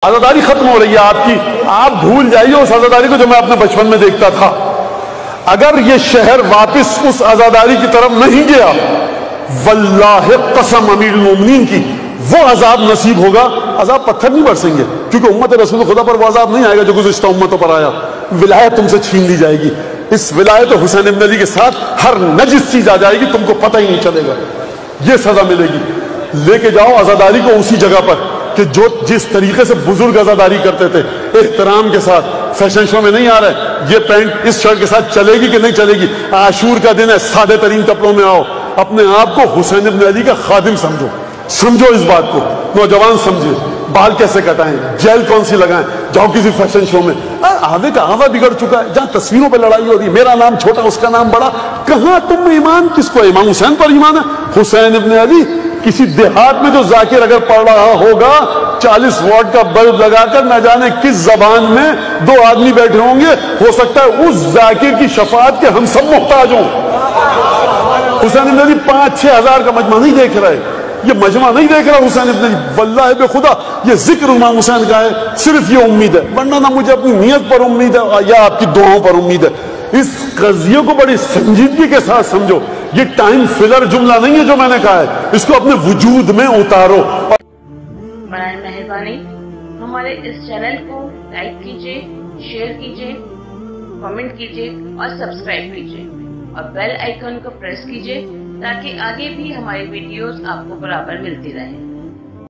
आजादारी खत्म हो रही है आपकी। आप भूल जाइए उस आजादारी को जो मैं अपने बचपन में देखता था। अगर ये शहर वापस उस आजादारी की तरफ नहीं गया, वल्लाह कसम अमीरुल मोमिनीन की, वो अजाब नसीब होगा। अजाब पत्थर नहीं बरसेंगे, क्योंकि उम्मत रसूल खुदा पर वो अजाब नहीं आएगा जो गुज़िश्ता उम्मतों पर आया। विलायत तुमसे छीन ली जाएगी। इस विलायत हुसैन इब्न अली के साथ हर नजिस चीज आ जाएगी, तुमको पता ही नहीं चलेगा। ये सजा मिलेगी। लेके जाओ आजादारी को उसी जगह पर कि जो जिस तरीके से बुजुर्ग आजादारी करते थे, एहतराम के साथ। फैशन शो में नहीं आ रहा है ये पैंट इस शर्ट के साथ चलेगी कि नहीं चलेगी। आशूर का दिन है, सादे तरीन कपड़ों में आओ। अपने आप को हुसैन इब्न अली का खादिम समझो। समझो इस बात को, नौजवान समझे। बाल कैसे कटाएं, जेल कौन सी लगाएं, जाओ किसी फैशन शो में। आवे का आवा बिगड़ चुका है, जहां तस्वीरों पे लड़ाई हो रही है, मेरा नाम छोटा उसका नाम बड़ा। कहां तुम में ईमान किसको? इमाम हुसैन पर ईमान है। हुसैन इब्न अली किसी देहात में जो जाकिर अगर पढ़ रहा होगा, 40 वॉट का बल्ब लगाकर न जाने किस जबान में 2 आदमी बैठे होंगे, हो सकता है उस जाकिर की शफाअत के हम सब मुहताज हों। हुसैन इब्न अली 5-6 हजार का मजमा नहीं देख रहा है, ये मजमा नहीं देख रहा हुसैन इब्न अली। वल्लाह बेखुदा ये जिक्र इमाम हुसैन का है, सिर्फ ये उम्मीद है, वरना ना मुझे अपनी नियत पर उम्मीद है या आपकी दुआओं पर उम्मीद है। इस कज़िये को बड़ी संजीदगी के साथ समझो। ये टाइम फिलर जुमला नहीं है जो मैंने कहा है, इसको अपने वजूद में उतारो। बराए मेहरबानी हमारे इस चैनल को लाइक कीजिए, शेयर कीजिए, कमेंट कीजिए और सब्सक्राइब कीजिए और बेल आइकन को प्रेस कीजिए ताकि आगे भी हमारी वीडियोस आपको बराबर मिलती रहे।